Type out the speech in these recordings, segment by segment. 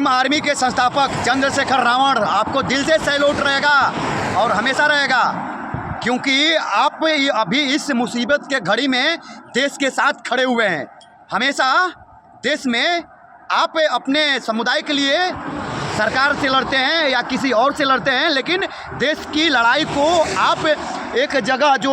Bhim army के संस्थापक चंद्रशेखर रावण आपको दिल से सैल्यूट रहेगा और हमेशा रहेगा, क्योंकि आप अभी इस मुसीबत के घड़ी में देश के साथ खड़े हुए हैं। हमेशा देश में आप अपने समुदाय के लिए सरकार से लड़ते हैं या किसी और से लड़ते हैं, लेकिन देश की लड़ाई को आप एक जगह जो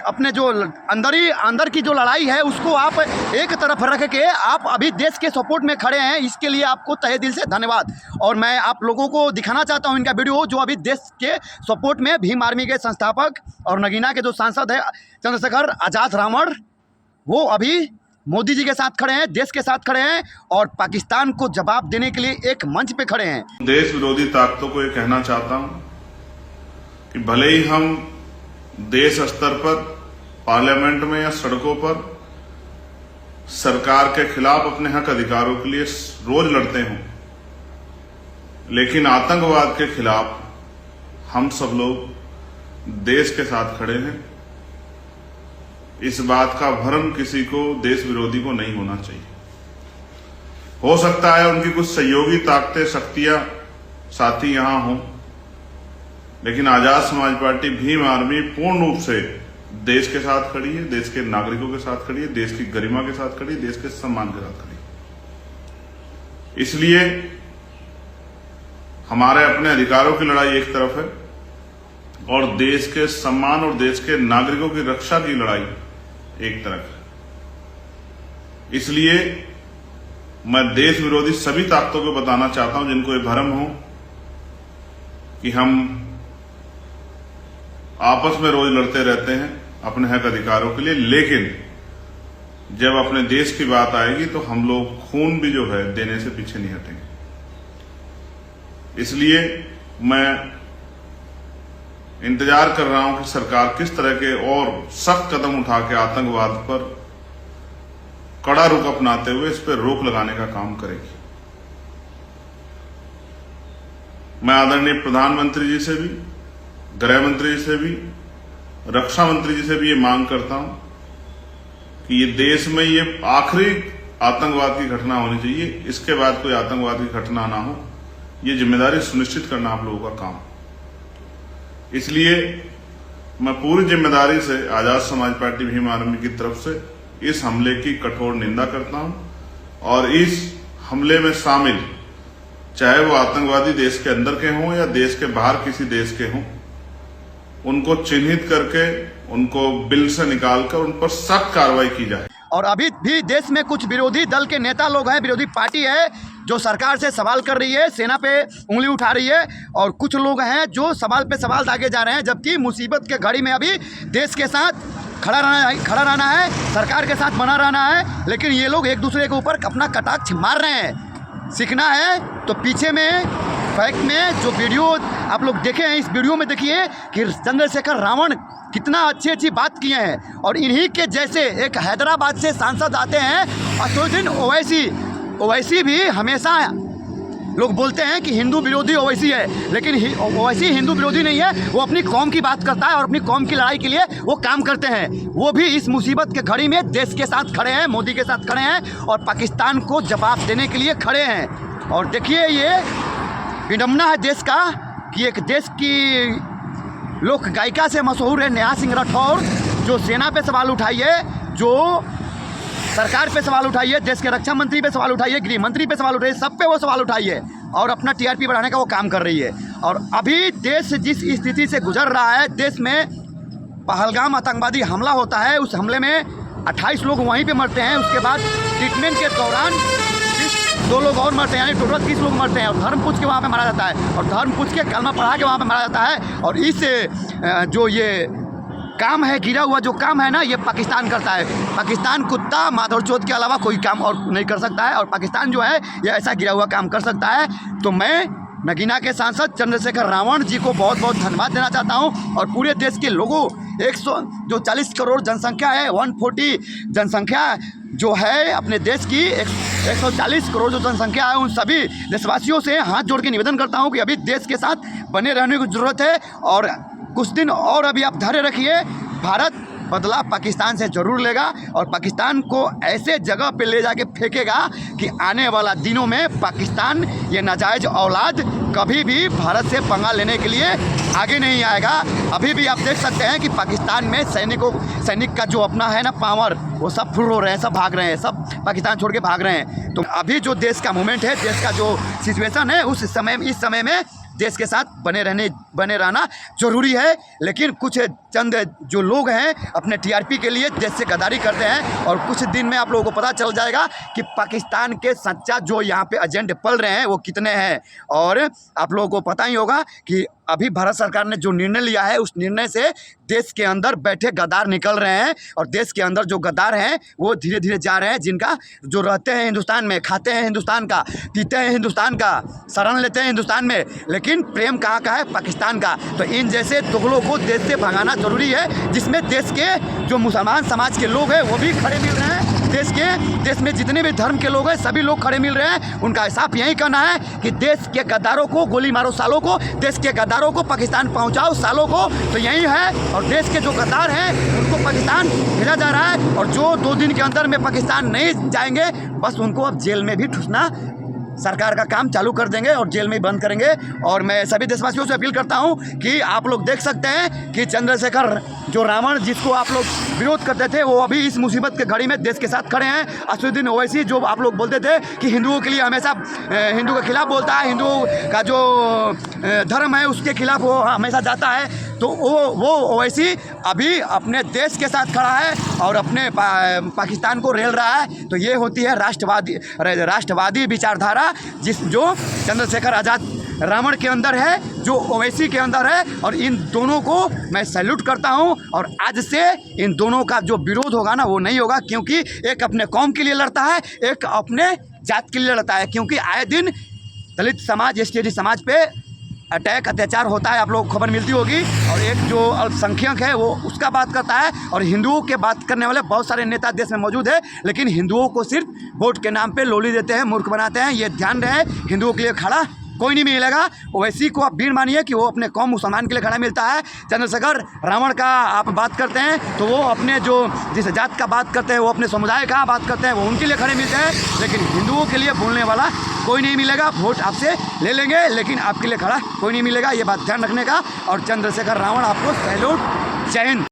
अपने जो अंदर की जो लड़ाई है उसको आप एक तरफ रख के आप अभी देश के सपोर्ट में खड़े हैं। इसके लिए आपको तहे दिल से धन्यवाद। और मैं आप लोगों को दिखाना चाहता हूं इनका वीडियो, जो अभी देश के सपोर्ट में भीम आर्मी के संस्थापक और नगीना के जो सांसद है चंद्रशेखर आज़ाद रावण, वो अभी मोदी जी के साथ खड़े हैं, देश के साथ खड़े हैं और पाकिस्तान को जवाब देने के लिए एक मंच पे खड़े हैं। देश विरोधी ताकतों को ये कहना चाहता हूं कि भले ही हम देश स्तर पर पार्लियामेंट में या सड़कों पर सरकार के खिलाफ अपने हक अधिकारों के लिए रोज लड़ते हों, लेकिन आतंकवाद के खिलाफ हम सब लोग देश के साथ खड़े हैं। इस बात का भ्रम किसी को, देश विरोधी को नहीं होना चाहिए। हो सकता है उनकी कुछ सहयोगी ताकतें, शक्तियां, साथी यहां हों, लेकिन आजाद समाज पार्टी भीम आर्मी पूर्ण रूप से देश के साथ खड़ी है, देश के नागरिकों के साथ खड़ी है, देश की गरिमा के साथ खड़ी है, देश के सम्मान के साथ खड़ी है। इसलिए हमारे अपने अधिकारों की लड़ाई एक तरफ है और देश के सम्मान और देश के नागरिकों की रक्षा की लड़ाई एक तरफ है। इसलिए मैं देश विरोधी सभी ताकतों को बताना चाहता हूं जिनको ये भ्रम हो कि हम आपस में रोज लड़ते रहते हैं अपने हक अधिकारों के लिए, लेकिन जब अपने देश की बात आएगी तो हम लोग खून भी जो है देने से पीछे नहीं हटेंगे। इसलिए मैं इंतजार कर रहा हूं कि सरकार किस तरह के और सख्त कदम उठा के आतंकवाद पर कड़ा रुख अपनाते हुए इस पर रोक लगाने का काम करेगी। मैं आदरणीय प्रधानमंत्री जी से भी, गृह मंत्री जी से भी, रक्षा मंत्री जी से भी ये मांग करता हूं कि ये देश में ये आखिरी आतंकवाद की घटना होनी चाहिए, इसके बाद कोई आतंकवाद की घटना ना हो। ये जिम्मेदारी सुनिश्चित करना आप लोगों का काम। इसलिए मैं पूरी जिम्मेदारी से आजाद समाज पार्टी भीम आर्मी की तरफ से इस हमले की कठोर निंदा करता हूं और इस हमले में शामिल चाहे वो आतंकवादी देश के अंदर के हों या देश के बाहर किसी देश के हों, उनको चिन्हित करके उनको बिल से निकालकर उन पर सख्त कार्रवाई की जाए। और अभी भी देश में कुछ विरोधी दल के नेता लोग हैं, विरोधी पार्टी है जो सरकार से सवाल कर रही है, सेना पे उंगली उठा रही है, और कुछ लोग हैं जो सवाल पे सवाल दागे जा रहे हैं, जबकि मुसीबत के घड़ी में अभी देश के साथ खड़ा रहना है, सरकार के साथ बना रहना है। लेकिन ये लोग एक दूसरे के ऊपर अपना कटाक्ष मार रहे हैं। सीखना है तो पीछे में फैक्ट में जो वीडियो आप लोग देखे हैं, इस वीडियो में देखिए कि चंद्रशेखर रावण कितना अच्छी बात किए हैं। और इन्हीं के जैसे एक हैदराबाद से सांसद आते हैं असदुद्दीन ओवैसी भी हमेशा लोग बोलते हैं कि हिंदू विरोधी ओवैसी है, लेकिन ओवैसी हिंदू विरोधी नहीं है। वो अपनी कौम की बात करता है और अपनी कौम की लड़ाई के लिए वो काम करते हैं। वो भी इस मुसीबत के घड़ी में देश के साथ खड़े हैं, मोदी के साथ खड़े हैं और पाकिस्तान को जवाब देने के लिए खड़े हैं। और देखिए ये विडम्बना है देश का कि एक देश की लोक गायिका से मशहूर है नेहा सिंह राठौर, जो सेना पे सवाल उठाइए, जो सरकार पे सवाल उठाइए, देश के रक्षा मंत्री पे सवाल उठाइए, गृह मंत्री पे सवाल उठाइए, सब पे वो सवाल उठाइए और अपना टीआरपी बढ़ाने का वो काम कर रही है। और अभी देश जिस स्थिति से गुजर रहा है, देश में पहलगाम आतंकवादी हमला होता है, उस हमले में 28 लोग वहीं पे मरते हैं। उसके बाद ट्रीटमेंट के दौरान 2 लोग और मरते हैं, यानी टोटल 30 लोग मरते हैं। और धर्म पूछ के वहाँ पे मारा जाता है और धर्म पूछ के कलमा पढ़ा के वहाँ पे मारा जाता है। और इस जो ये काम है, गिरा हुआ जो काम है ना, ये पाकिस्तान करता है। पाकिस्तान कुत्ता माधरचोद के अलावा कोई काम और नहीं कर सकता है, और पाकिस्तान जो है ये ऐसा गिरा हुआ काम कर सकता है। तो मैं नगीना के सांसद चंद्रशेखर रावण जी को बहुत बहुत धन्यवाद देना चाहता हूं। और पूरे देश के लोगों 140 करोड़ जनसंख्या है, 140 जनसंख्या जो है अपने देश की, 140 करोड़ जो जनसंख्या है, उन सभी देशवासियों से हाथ जोड़ के निवेदन करता हूं कि अभी देश के साथ बने रहने की ज़रूरत है। और कुछ दिन और अभी आप धैर्य रखिए। भारत बदला पाकिस्तान से ज़रूर लेगा और पाकिस्तान को ऐसे जगह पे ले जाके फेंकेगा कि आने वाला दिनों में पाकिस्तान ये नाजायज़ औलाद कभी भी भारत से पंगा लेने के लिए आगे नहीं आएगा। अभी भी आप देख सकते हैं कि पाकिस्तान में सैनिक का जो अपना है ना पावर, वो सब फुल हो रहे हैं, सब भाग रहे हैं, सब पाकिस्तान छोड़ के भाग रहे हैं। तो अभी जो देश का मूवमेंट है, देश का जो सिचुएशन है, इस समय में देश के साथ बने रहना ज़रूरी है। लेकिन कुछ चंद जो लोग हैं अपने टीआरपी के लिए देश से गद्दारी करते हैं और कुछ दिन में आप लोगों को पता चल जाएगा कि पाकिस्तान के सच्चा जो यहाँ पे एजेंट पल रहे हैं वो कितने हैं। और आप लोगों को पता ही होगा कि अभी भारत सरकार ने जो निर्णय लिया है, उस निर्णय से देश के अंदर बैठे गद्दार निकल रहे हैं और देश के अंदर जो गद्दार हैं वो धीरे धीरे जा रहे हैं, जिनका जो रहते हैं हिंदुस्तान में, खाते हैं हिंदुस्तान का, पीते हैं हिंदुस्तान का, शरण लेते हैं हिंदुस्तान में, लेकिन प्रेम कहाँ का है? पाकिस्तान का। तो इन जैसे तुगलों को देश से भगाना ज़रूरी है, जिसमें देश के जो मुसलमान समाज के लोग हैं वो भी खड़े मिल रहे हैं। देश में जितने भी धर्म के लोग हैं सभी लोग खड़े मिल रहे हैं। उनका साफ यही कहना है कि देश के गद्दारों को गोली मारो सालों को, देश के गद्दारों को पाकिस्तान पहुंचाओ सालों को। तो यही है, और देश के जो गद्दार हैं उनको पाकिस्तान भेजा जा रहा है और जो 2 दिन के अंदर में पाकिस्तान नहीं जाएंगे बस उनको अब जेल में भी ठूसना सरकार का काम चालू कर देंगे और जेल में ही बंद करेंगे। और मैं सभी देशवासियों से अपील करता हूं कि आप लोग देख सकते हैं कि चंद्रशेखर जो रावण जिसको आप लोग विरोध करते थे, वो अभी इस मुसीबत के घड़ी में देश के साथ खड़े हैं। असदुद्दीन ओवैसी जो आप लोग बोलते थे कि हिंदुओं के लिए हमेशा हिंदू के खिलाफ बोलता है, हिंदुओं का जो धर्म है उसके खिलाफ वो हमेशा जाता है, तो वो ओवैसी अभी अपने देश के साथ खड़ा है और अपने पाकिस्तान को रेल रहा है। तो ये होती है राष्ट्रवादी विचारधारा जो चंद्रशेखर आज़ाद रावण के अंदर है, जो ओवैसी के अंदर है। और इन दोनों को मैं सैल्यूट करता हूं और आज से इन दोनों का जो विरोध होगा ना वो नहीं होगा, क्योंकि एक अपने कौम के लिए लड़ता है, एक अपने जात के लिए लड़ता है। क्योंकि आए दिन दलित समाज, एसटी समाज पे अत्याचार होता है, आप लोगों को खबर मिलती होगी। और एक जो अल्पसंख्यक है वो उसका बात करता है और हिंदुओं के बात करने वाले बहुत सारे नेता देश में मौजूद है, लेकिन हिंदुओं को सिर्फ वोट के नाम पे लोली देते हैं, मूर्ख बनाते हैं। ये ध्यान रहे, हिंदुओं के लिए खड़ा कोई नहीं मिलेगा। ओवैसी को आप भीड़ मानिए कि वो अपने कौम मुसलमान के लिए खड़ा मिलता है। चंद्रशेखर रावण का आप बात करते हैं तो वो अपने जो जिस जात का बात करते हैं, वो अपने समुदाय का बात करते हैं, वो उनके लिए खड़े मिलते हैं। लेकिन हिंदुओं के लिए बोलने वाला कोई नहीं मिलेगा। वोट आपसे ले लेंगे लेकिन आपके लिए खड़ा कोई नहीं मिलेगा, ये बात ध्यान रखने का। और चंद्रशेखर रावण आपको सैल्यूट, जय हिंद।